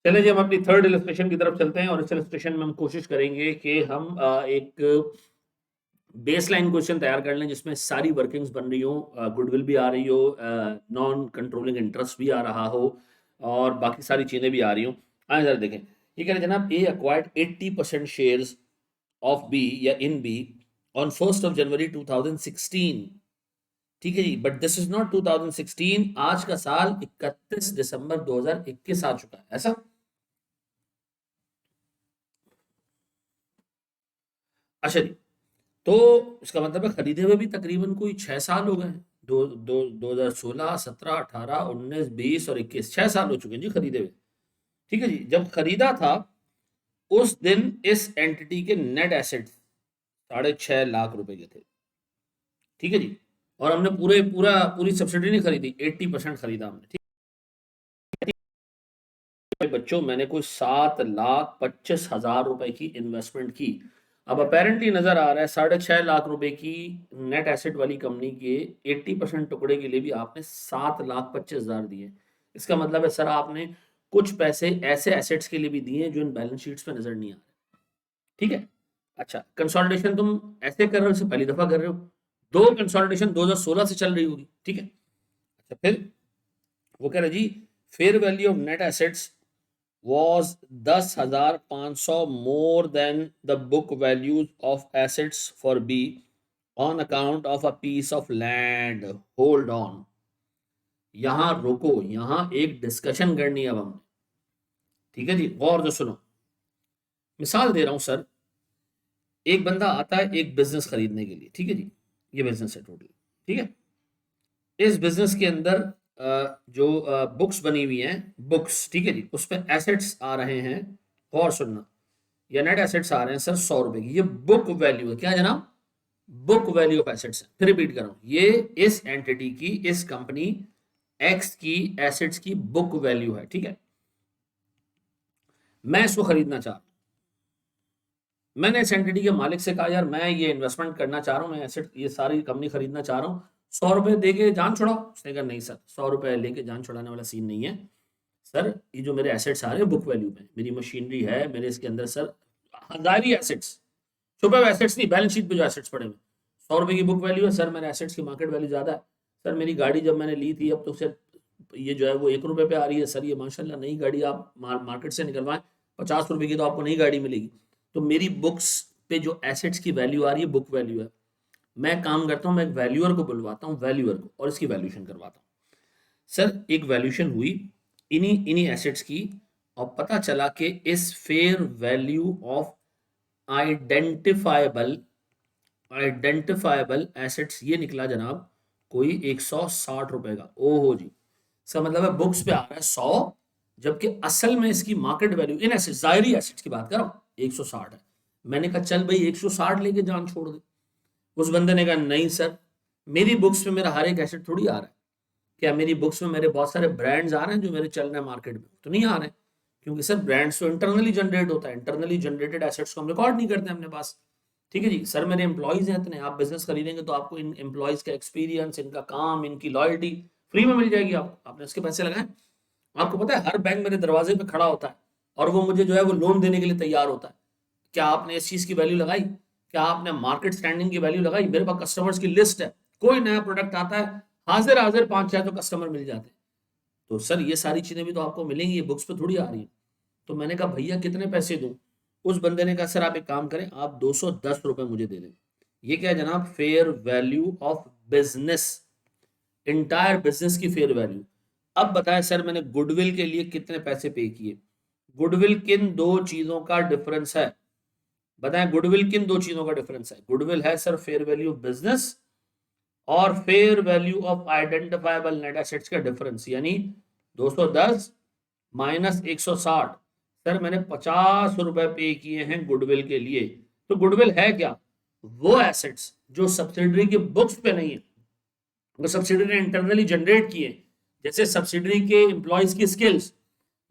चले जी, हम अपनी थर्ड इलस्ट्रेशन की तरफ चलते हैं और इस इलस्ट्रेशन में हम कोशिश करेंगे कि हम एक बेसलाइन क्वेश्चन तैयार कर लें जिसमें सारी वर्किंग्स बन रही हो, गुडविल भी आ रही हो, नॉन कंट्रोलिंग इंटरेस्ट भी आ रहा हो और बाकी सारी चीज़ें भी आ रही हो। आए जरा देखें, ये कह रहे हैं जनाब, A acquired 80% shares of B या in B on 1st of January 2016। ठीक है जी, बट दिस इज नॉट 2016, आज का साल 31 दिसंबर 2021 आ चुका है, ऐसा। अच्छा जी, तो इसका मतलब है खरीदे हुए भी तकरीबन कोई 6 साल हो गए हैं। 2016, 17, 18, 19, 20 और 21, 6 साल हो चुके हैं जी खरीदे हुए। ठीक है जी, जब खरीदा था उस दिन इस एंटिटी के नेट एसेट्स 6.5 लाख रुपए के थे। ठीक है जी, और हमने पूरी सब्सिडी नहीं खरीदी, 80% खरीदा हमने। ठीक है बच्चों, मैंने कोई 7,25,000 रुपए की इन्वेस्टमेंट की। अब अपेरेंटली नजर आ रहा है 6.5 लाख रुपए की नेट एसेट वाली कंपनी के 80% टुकड़े के लिए भी आपने 7,25,000 दिए। इसका मतलब है सर आपने कुछ पैसे ऐसे एसेट्स के लिए भी दिए जो इन बैलेंस शीट्स में नजर नहीं आ रहे। ठीक है, अच्छा, कंसोलिडेशन तुम ऐसे कर रहे हो, इससे पहली दफा कर रहे हो। दो कंसोलिडेशन 2016 से चल रही होगी। ठीक है, अच्छा, फिर वो कह रहे जी, fair value of net assets was 10,500 more than the book values of assets for B on account of a piece of land. Hold on, यहां रुको, यहां एक डिस्कशन करनी है अब हमने। ठीक है जी, गौर से सुनो। मिसाल दे रहा हूं सर, एक बंदा आता है एक बिजनेस खरीदने के लिए। ठीक है जी, ये बिजनेस है टोटल। ठीक है, इस बिजनेस के अंदर जो बुक्स बनी हुई हैं, बुक्स, ठीक है जी, उस पर एसेट्स आ रहे हैं। गौर सुनना, या नेट एसेट्स आ रहे हैं सर 100 रुपए की। ये बुक वैल्यू है, क्या जनाब? बुक वैल्यू ऑफ एसेट्स है। फिर रिपीट कर रहा हूं, ये इस एंटिटी की, इस कंपनी एक्स की एसेट्स की बुक वैल्यू है। ठीक है, मैं इसको खरीदना चाह रहा हूं। मैंने इस एंटिटी के मालिक से कहा यार मैं ये इन्वेस्टमेंट करना चाह रहा हूं, मैं एसेट ये सारी कंपनी खरीदना चाह रहा हूं, 100 रुपए दे के जान छुड़ाओ। उसने कहा नहीं सर, 100 रुपए लेके जान छुड़ाने वाला सीन नहीं है सर। ये जो मेरे एसेट्स आ रहे हैं बुक वैल्यू में, मेरी मशीनरी है, मेरे इसके अंदर सर हजारी एसेट्स, छुपे हुए एसेट्स नहीं, बैलेंस शीट पे जो एसेट्स पड़े हुए, 100 रुपए की बुक वैल्यू है सर, मेरे एसेट्स की मार्केट वैल्यू ज्यादा है सर। मेरी गाड़ी जब मैंने ली थी, अब तो सर ये जो है वो 1 रुपए पे आ रही है सर। ये माशाल्लाह नई गाड़ी आप मार्केट से निकलवाएं, 50 रुपए की तो आपको नई गाड़ी मिलेगी। तो मेरी बुक्स पे जो एसेट्स की वैल्यू आ रही है बुक वैल्यू है। मैं काम करता हूँ, मैं एक वैल्यूअर को बुलवाता हूँ, वैल्यूअर को, और इसकी वैल्यूशन करवाता हूँ। सर एक वैल्यूशन हुई इन्हीं इन्हीं एसेट्स की, और पता चला कि इस fair value of identifiable identifiable assets ये निकला जनाब कोई 160 रुपए का। ओहो जी, इसका मतलब है बुक्स पे आ रहा है 100, जबकि असल में इसकी मार्केट वैल्यू इन एसेट्स, जायरी एसेट्स की बात कर रहा हूं, 160 है। मैंने कहा चल भाई 160 लेके जान छोड़ दे। उस बंदे ने कहा नहीं सर, मेरी बुक्स में मेरा हर एक एसेट थोड़ी आ रहा है। क्या मेरी बुक्स में मेरे बहुत सारे ब्रांड्स आ रहे हैं जो मेरे चल रहे हैं मार्केट में? तो नहीं आ रहे हैं, क्योंकि सर ब्रांड्स तो इंटरनली जनरेट होता है, इंटरनली जनरेटेड एसेट्स को हम रिकॉर्ड नहीं करते अपने पास। ठीक है जी, सर मेरे एम्प्लॉयज हैं इतने, आप बिजनेस खरीदेंगे तो आपको इन एम्प्लॉयज का एक्सपीरियंस, इनका काम, इनकी लॉयल्टी फ्री में मिल जाएगी आपको, आपने इसके पैसे लगाए। आपको पता है हर बैंक मेरे दरवाजे पे खड़ा होता है और वो मुझे जो है वो लोन देने के लिए तैयार होता है। क्या आपने इस चीज की वैल्यू लगाई? क्या आपने मार्केट स्टैंडिंग की वैल्यू लगाई? मेरे पास कस्टमर्स की लिस्ट है, कोई नया प्रोडक्ट आता है, हाजिर हाजिर 5-6 तो कस्टमर मिल जाते हैं। तो सर ये सारी चीजें भी तो आपको मिलेंगी, ये बुक्स पे थोड़ी आ रही है। तो मैंने कहा भैया कितने पैसे दूं? उस बंदे ने कहा सर आप एक काम करें, आप 210 रुपए मुझे दे दें। ये क्या है जनाब? Fair value of business, entire business की फेयर वैल्यू। अब बताएं सर मैंने गुडविल के लिए कितने पैसे पे किए? गुडविल किन दो चीजों का डिफरेंस है? बताएं, गुडविल किन दो चीजों का डिफरेंस है? गुडविल है sir fair value of business और fair value of identifiable net assets का डिफरेंस, यानी 210 माइनस 160। सर मैंने 50 रुपए पे किए हैं गुडविल के लिए। तो गुडविल है क्या? वो एसेट्स जो सब्सिडरी के बुक्स पे नहीं है, वो सब्सिडरी ने इंटरनली जनरेट किए, जैसे सब्सिडरी के एम्प्लॉयज की स्किल्स,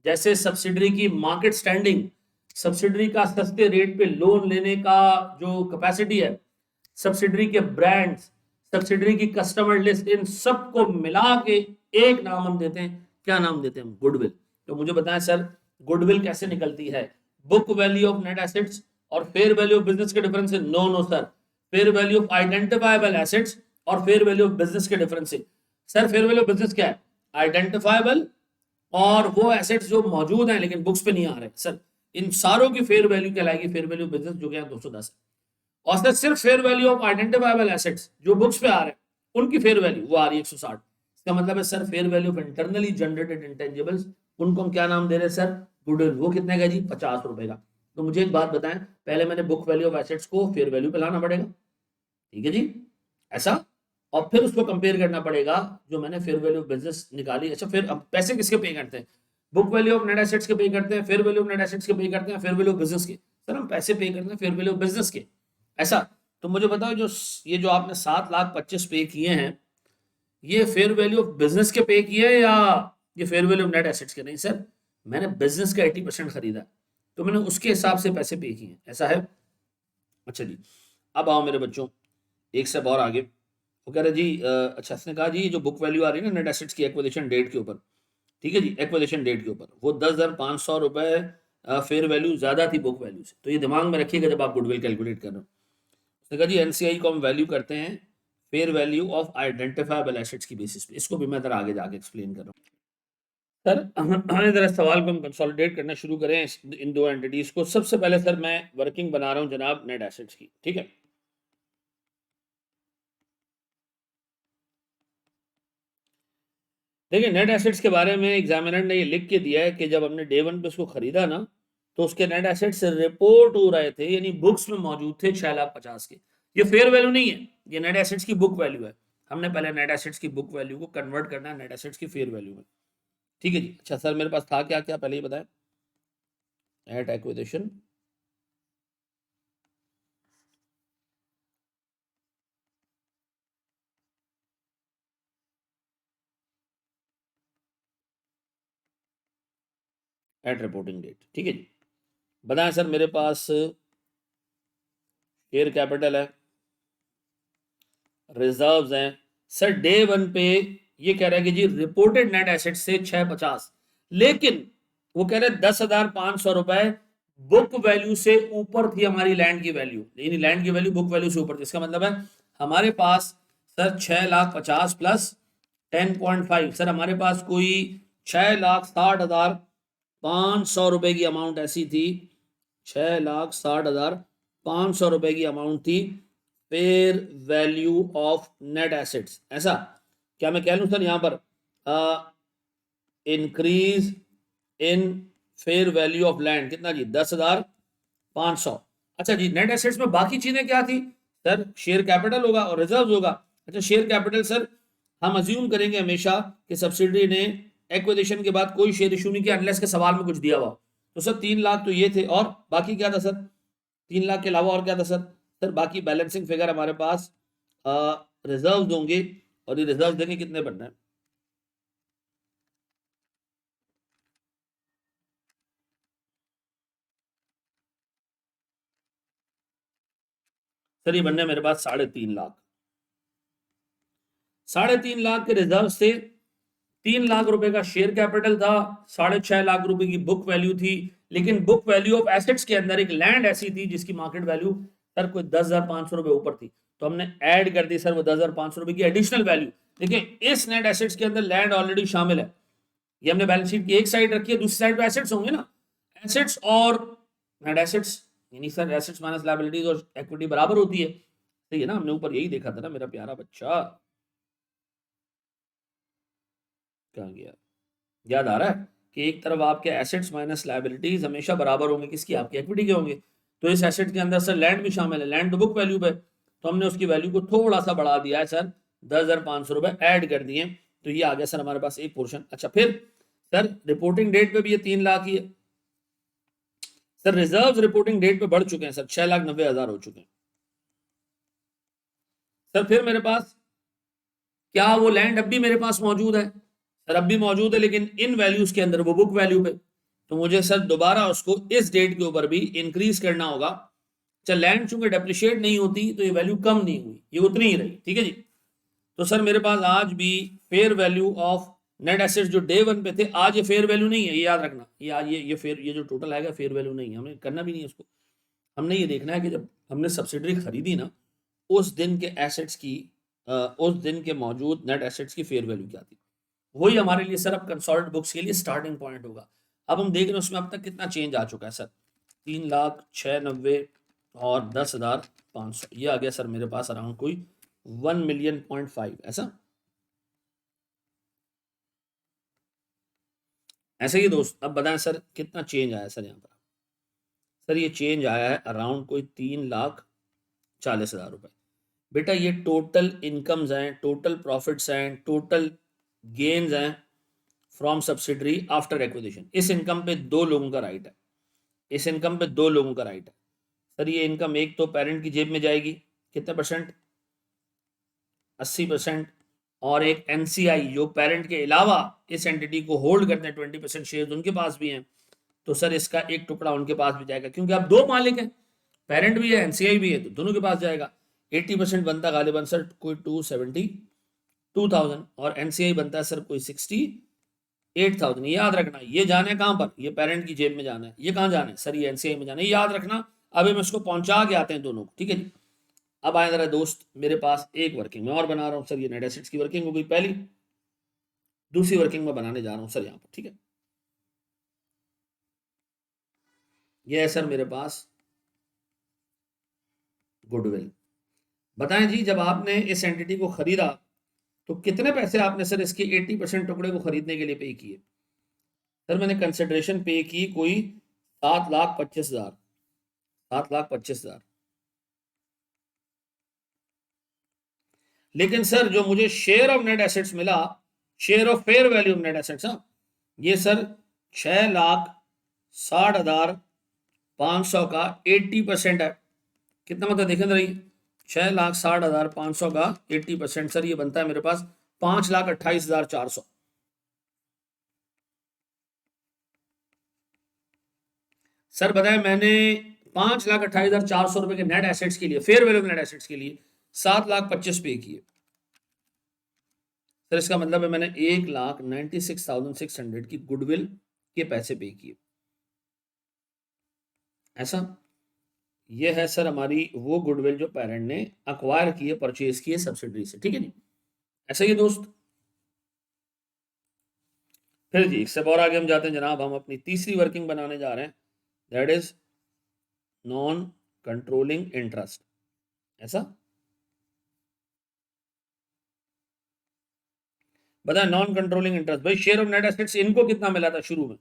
जैसे सब्सिडरी की मार्केट स्टैंडिंग, सब्सिडरी का सस्ते रेट पे लोन लेने का जो कैपेसिटी है, सब्सिडरी के ब्रांड्स, सब्सिडरी की कस्टमर लिस्ट, इन सबको मिला के एक नाम हम देते हैं। क्या नाम देते हैं? गुडविल। तो मुझे बताएं सर, गुडविल कैसे निकलती है? Book value of net assets और फेयर वैल्यू ऑफ बिजनेस के डिफरेंस है? No no sir, fair value of identifiable assets और फेयर वैल्यू ऑफ बिजनेस के डिफरेंस है। Sir fair value of business क्या है? आइडेंटिफाइबल और वो एसेट्स जो मौजूद हैं लेकिन बुक्स पे नहीं आ रहे। सर इन सारों की फेयर वैल्यू कहलाएगी फेयर वैल्यू ऑफ बिजनेस, जो कि 210 है। और सर सिर्फ fair value of identifiable assets जो बुक्स पे आ रहे हैं उनकी फेयर वैल्यू वो आ रही है 160। इसका मतलब है sir fair value of internally generated intangibles, उनको हम क्या नाम दे रहे हैं सर? गुडविल। वो कितने का जी? 50 रुपए का। तो मुझे एक बात बताएं, पहले मैंने बुक वैल्यू ऑफ एसेट्स को फेयर वैल्यू पे लाना पड़ेगा, ठीक है जी, ऐसा, और फिर उसको कंपेयर करना पड़ेगा जो मैंने फेयर वैल्यू ऑफ बिजनेस निकाली। अच्छा फिर अब पैसे किसके पे करते हैं? Book value of net assets के पे करते हैं, fair value of net assets के पे करते हैं, फेयर वैल्यू ऑफ बिजनेस के। सर हम पैसे पे करते हैं फेयर वैल्यू ऑफ बिजनेस के, ऐसा। तो मुझे बताओ जो ये जो आपने 7,25,000 पे किए हैं, ये फेयर वैल्यू ऑफ बिजनेस के पे किए हैं या ये fair value of net assets के? नहीं सर, मैंने बिजनेस का 80% खरीदा तो मैंने उसके हिसाब से पैसे पे किए, ऐसा है। अच्छा जी, अब आओ मेरे बच्चों एक स्टेप और आगे। वो कह रहे जी अच्छा इसने कहा जी जो बुक वैल्यू आ रही है ना नेट एसेट्स की एक्विजिशन डेट के ऊपर, ठीक है जी, एक्विजिशन डेट के ऊपर वो 10,500 रुपए फेयर वैल्यू ज्यादा थी बुक वैल्यू से। तो ये दिमाग में रखिएगा जब आप गुडविल कैलकुलेट कर रहे हो। उसने कहा जी एनसीआई को हम वैल्यू करते हैं fair value of identifiable assets की बेसिस पे। इसको भी मैं जरा आगे जाके एक्सप्लेन कर रहा हूँ। सर हमें जरा सवाल को हम कंसोलिडेट करना शुरू करें इन दो एंटिटीज को। सबसे पहले सर मैं वर्किंग बना रहा हूँ जनाब नेट एसेट्स की, ठीक है। देखिए नेट एसेट्स के बारे में एग्जामिनर ने ये लिख के दिया है कि जब हमने डे वन पे उसको खरीदा ना तो उसके नेट एसेट्स रिपोर्ट हो रहे थे, यानी बुक्स में मौजूद थे 6,50,000 के। ये फेयर वैल्यू नहीं है, ये नेट एसेट्स की बुक वैल्यू है। हमने पहले नेट एसेट्स की बुक वैल्यू को कन्वर्ट करना है नेट एसेट्स की फेयर वैल्यू में, ठीक है जी। अच्छा सर मेरे पास था क्या क्या पहले ही बताएं। At acquisition, at reporting date, ठीक है जी। बताएं सर मेरे पास शेयर कैपिटल है, रिजर्व्स हैं। सर डे वन पे ये कह रहा है कि जी रिपोर्टेड नेट एसेट से 650, लेकिन वो कह रहे 10,500 रुपए बुक वैल्यू से ऊपर थी हमारी लैंड की वैल्यू, यानी लैंड की वैल्यू बुक वैल्यू से ऊपर थी। इसका मतलब है हमारे पास सर 6,50,000 प्लस 10.5, सर हमारे पास कोई 6,60,500 रुपए की अमाउंट ऐसी थी, 6,60,500 रुपए की अमाउंट थी fair value of net assets, ऐसा। क्या मैं कह लूं सर यहाँ पर increase in fair value of land कितना जी? 10,500। अच्छा जी नेट एसेट्स में बाकी चीजें क्या थी? सर शेयर कैपिटल होगा और रिजर्व होगा। अच्छा शेयर कैपिटल सर हम अज्यूम करेंगे हमेशा कि सब्सिडरी ने एक्विजिशन के बाद कोई शेयर इशू नहीं किया अनलेस के सवाल में कुछ दिया हुआ। तो सर 3 लाख तो ये थे, और बाकी क्या था सर? 3 लाख के अलावा और क्या था सर? सर बाकी बैलेंसिंग फिगर हमारे पास रिजर्व होंगे, और ये रिजर्व देंगे कितने बनना है? सर ये बनने मेरे पास 3.5 लाख। 3.5 लाख के रिजर्व से 3 लाख रुपए का शेयर कैपिटल था, 6.5 लाख रुपए की बुक वैल्यू थी, लेकिन बुक वैल्यू ऑफ एसेट्स के अंदर एक लैंड ऐसी थी जिसकी मार्केट वैल्यू सर कोई 10,500 रुपए ऊपर थी। तो हमने ऐड कर दी सर वो 10,500 रुपए की एडिशनल वैल्यू। देखिए इस नेट एसेट्स के अंदर लैंड ऑलरेडी शामिल है, ये हमने बैलेंस शीट की एक साइड रखी है, दूसरी साइड पे एसेट्स होंगे ना, एसेट्स और नेट एसेट्स, यानी सर एसेट्स माइनस लायबिलिटीज और इक्विटी बराबर होती है, सही है ना? हमने ऊपर यही देखा था ना मेरा प्यारा बच्चा, कहाँ गया? याद आ रहा है कि एक तरफ आपके एसेट्स माइनस लायबिलिटीज हमेशा बराबर होंगे किसकी? आपकी इक्विटी के होंगे। तो इस एसेट के अंदर सर लैंड भी शामिल है, लैंड तो बुक वैल्यू पे, तो हमने उसकी वैल्यू को थोड़ा सा बढ़ा दिया है सर, 10,500 रुपए ऐड कर दिए, तो ये आ गया सर हमारे पास एक पोर्शन। अच्छा फिर सर रिपोर्टिंग डेट पे भी ये 3 लाख ही है। सर रिजर्व रिपोर्टिंग डेट पे बढ़ चुके हैं सर, 6,90,000 हो चुके हैं। सर फिर मेरे पास क्या वो लैंड अब भी मेरे पास मौजूद है? सर अब भी मौजूद है, लेकिन इन वैल्यूज के अंदर वो बुक वैल्यू पे, तो मुझे सर दोबारा उसको इस डेट के ऊपर भी इंक्रीज करना होगा। चल लैंड चूंकि डेप्रिशिएट नहीं होती तो ये वैल्यू कम नहीं हुई, ये उतनी ही रही, ठीक है जी। तो सर मेरे पास आज भी fair value of net assets जो डे वन पे थे, आज ये फेयर वैल्यू नहीं है, ये याद रखना। ये आज ये जो टोटल आएगा फेयर वैल्यू नहीं है, हमें करना भी नहीं है उसको। हमने ये देखना है कि जब हमने सब्सिडरी खरीदी ना, उस दिन के एसेट्स की उस दिन के मौजूद नेट एसेट्स की फेयर वैल्यू क्या थी। वही हमारे लिए सर अब कंसोलिडेटेड बुक्स के लिए स्टार्टिंग पॉइंट होगा। अब हम देख रहे हैं उसमें अब तक कितना चेंज आ चुका है सर, 3,96,90 और 10,500, ये आ गया सर मेरे पास अराउंड कोई 1,000,000.5 ऐसा। ऐसे ही दोस्त, अब बताएं सर कितना चेंज आया सर यहाँ पर। सर ये चेंज आया है अराउंड कोई 3,40,000 रुपए। बेटा ये टोटल इनकम्स हैं, टोटल प्रॉफिट्स हैं, टोटल गेन्स हैं फ्रॉम सब्सिडरी आफ्टर एक्विजिशन। इस इनकम पे दो लोगों का राइट है, इस इनकम पे दो लोगों का राइट है सर। ये इनकम एक तो पेरेंट की जेब में जाएगी, कितने परसेंट, 80%, और एक एनसीआई जो पेरेंट के अलावा इस एंटिटी को होल्ड करते हैं 20% शेयर उनके पास भी हैं, तो सर इसका एक टुकड़ा उनके पास भी जाएगा, क्योंकि आप दो मालिक हैं, पेरेंट भी है एनसीआई भी है, तो दोनों के पास जाएगा। 80% बनता गालिबन सर कोई 272,000 और एनसीआई बनता है सर कोई 68,000। याद रखना ये जाना है कहां पर, ये पेरेंट की जेब में जाना है, ये कहां जाना है सर, ये एनसीआई में जाना है, याद रखना। अब हम इसको पहुंचा के आते हैं दोनों को, ठीक है जी। अब आए जरा दोस्त मेरे पास एक वर्किंग में और बना रहा हूं सर, ये नेट एसेट्स की वर्किंग हो गई पहली, दूसरी वर्किंग में बनाने जा रहा हूं सर यहाँ पर, ठीक है। ये है सर मेरे पास गुडविल। बताएं जी, जब आपने इस एंटिटी को खरीदा तो कितने पैसे आपने सर इसके 80% टुकड़े को खरीदने के लिए पे किए। सर मैंने कंसिडरेशन पे की कोई 7,25,000, 7,25,000। लेकिन सर जो मुझे शेयर ऑफ नेट एसेट्स मिला, share of fair value of net assets, ये सर 6,60,500 का 80% है। कितना मतलब देखें जरा, 6,60,500 का 80% सर ये बनता है मेरे पास 5,28,400। सर बताए मैंने 5,28,400 रुपए के नेट एसेट्स के लिए, फेयर वैल्यू नेट एसेट्स के लिए 7,25,000 पे किए। सर इसका मतलब है मैंने 1,96,600 की गुडविल के पैसे पे किए, ऐसा। ये है सर हमारी वो गुडविल जो पेरेंट ने अक्वायर की है, परचेज की है सब्सिडरी से, ठीक है जी। ऐसा ही दोस्त, फिर जी इससे और आगे हम जाते हैं जनाब, हम अपनी तीसरी वर्किंग बनाने जा रहे हैं, that is non controlling interest, ऐसा। बताए नॉन कंट्रोलिंग इंटरेस्ट, भाई शेयर ऑफ नेट एसेट्स इनको कितना मिला था शुरू में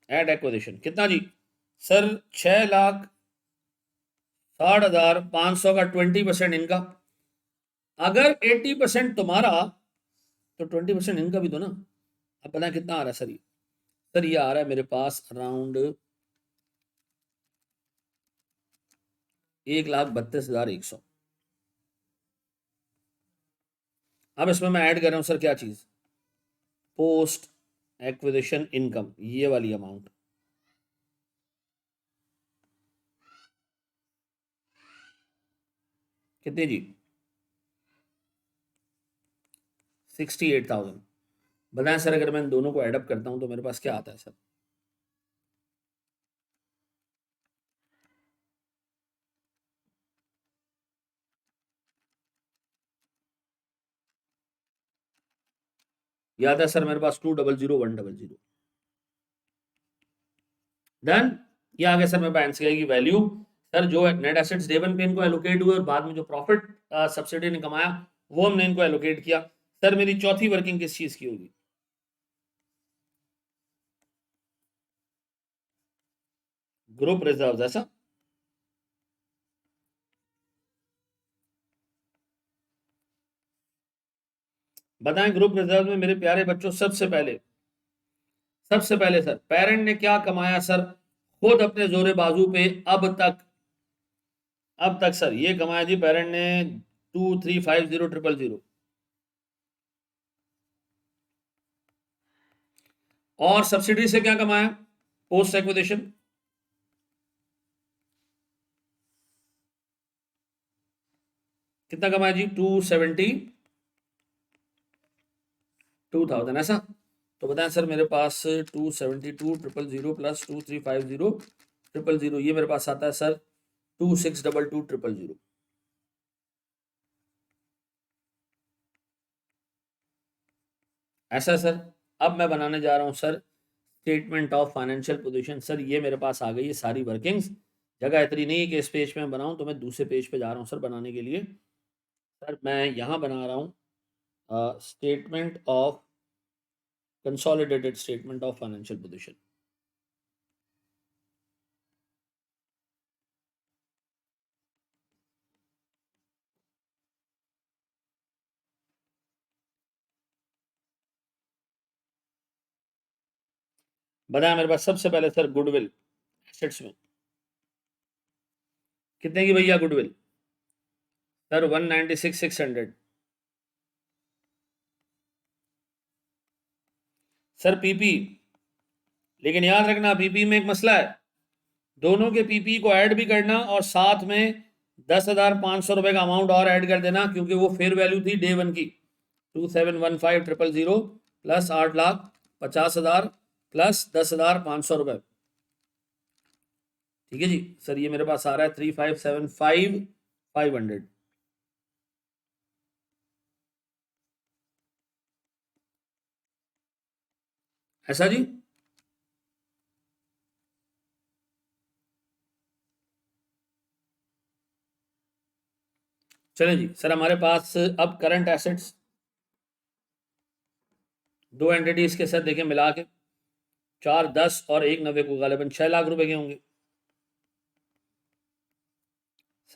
एट एक्विजिशन, कितना जी सर, 6,60,500 का 20% इनका। अगर 80% तुम्हारा तो 20% इनका भी दो ना। अब बताएं कितना आ रहा है सर, ये सर ये आ रहा है मेरे पास अराउंड 1,32,100। अब इसमें मैं ऐड कर रहा हूं सर क्या चीज, पोस्ट एक्विजिशन इनकम, ये वाली अमाउंट कितनी जी, 68,000। बताएं सर अगर मैं इन दोनों को एडअप करता हूं तो मेरे पास क्या आता है सर, याद है सर मेरे पास 2,00,100। डन। ये आ गया सर मेरे पास एनसीआई की वैल्यू। सर जो नेट एसेट्स डे वन पे इनको एलोकेट हुए और बाद में जो प्रॉफिट सब्सिडी ने कमाया वो हमने इनको एलोकेट किया। सर मेरी चौथी वर्किंग किस चीज की होगी, ग्रुप रिजर्व, ऐसा। बताएं ग्रुप रिजर्व में मेरे प्यारे बच्चों, सबसे पहले सर पेरेंट ने क्या कमाया सर, खुद अपने जोरे बाजू पे अब तक सर ये कमाया जी पेरेंट ने 2,350,000। और सब्सिडी से क्या कमाया पोस्ट एक्विजिशन, कितना कितना कमाया जी? 272,000 ऐसा। तो बताएं सर मेरे पास 272,000 प्लस 2350,000 ये मेरे पास आता है सर 2622,000। ऐसा सर। अब मैं बनाने जा रहा हूं sir statement of financial position. Sir ये मेरे पास आ गई है सारी वर्किंग्स। जगह इतनी नहीं है कि इस पेज पे मैं बनाऊं, तो मैं दूसरे पेज पे जा रहा हूं सर बनाने के लिए। सर मैं यहाँ बना रहा हूँ statement of consolidated statement of financial position. बताया मेरे पास सबसे पहले सर गुडविल एसेट्स में कितने की भैया गुडविल? सर 196,600। सर पीपी, लेकिन याद रखना पीपी में एक मसला है, दोनों के पीपी को ऐड भी करना और साथ में 10,500 रुपए का अमाउंट और ऐड कर देना, क्योंकि वो फेयर वैल्यू थी डे वन की 2715,000 प्लस 8,50,000 प्लस 10,500 रुपए। ठीक है जी सर, ये मेरे पास आ रहा है 3575,500। ऐसा जी। चलें जी सर, हमारे पास अब करंट एसेट्स दो एंटिटीज के साथ देखें मिला के 410 और 190 को गालिबन 6 लाख रुपए के होंगे।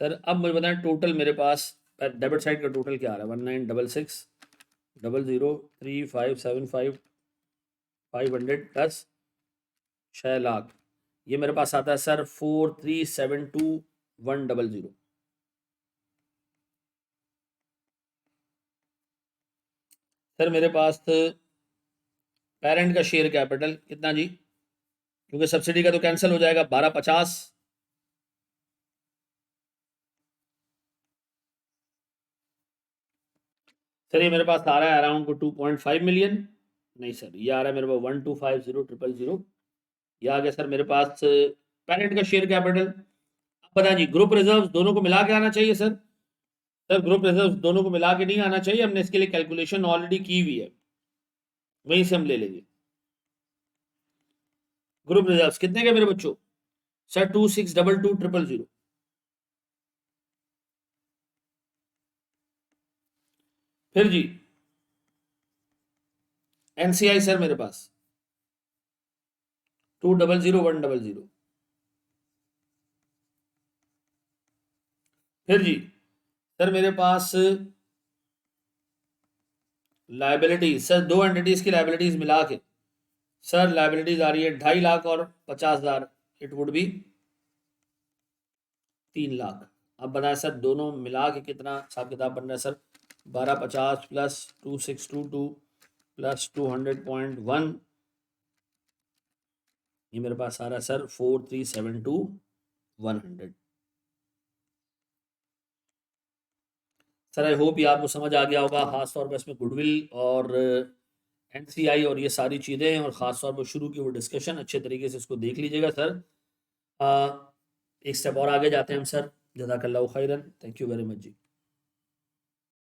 सर अब मुझे बताएं टोटल मेरे पास डेबिट साइड का टोटल क्या आ रहा है? 1966,00,3575,500 प्लस 6 लाख, ये मेरे पास आता है सर 4372,100। सर मेरे पास पेरेंट का शेयर कैपिटल कितना जी? क्योंकि सब्सिडी का तो कैंसिल हो जाएगा 1250। सर ये मेरे पास आ रहा है अराउंड को 2.5 मिलियन। नहीं सर, ये आ रहा है मेरे पास 1250000। ये आ गया सर मेरे पास पेरेंट का शेयर कैपिटल। अब बताएं जी ग्रुप रिजर्व दोनों को मिला के आना चाहिए सर। सर ग्रुप रिजर्व दोनों को मिला के नहीं आना चाहिए, हमने इसके लिए कैलकुलेशन ऑलरेडी की हुई है, वहीं से हम ले लेंगे। ग्रुप रिजर्व कितने के मेरे बच्चों? सर 2622,000। फिर जी एनसीआई सर मेरे पास 200,100। फिर जी सर मेरे पास लाइबिलिटीज, सर दो एंटिटीज की लाइबिलिटीज मिला के सर लाइबिलिटीज आ रही है 2.5 लाख और 50,000, इट वुड बी 3 लाख। अब बताएं सर दोनों मिला के कितना हिसाब किताब बन रहा है सर? 1250 प्लस 2622 प्लस 200.1, ये मेरे पास आ रहा है सर 4372,100। सर आई होप ये आपको समझ आ गया होगा, खासतौर पर इसमें गुडविल और एनसीआई और ये सारी चीज़ें, और ख़ासतौर पर शुरू की वो डिस्कशन अच्छे तरीके से इसको देख लीजिएगा सर। एक स्टेप और आगे जाते हैं हम सर। जज़ाकल्लाहु खैरन, thank you very much ji.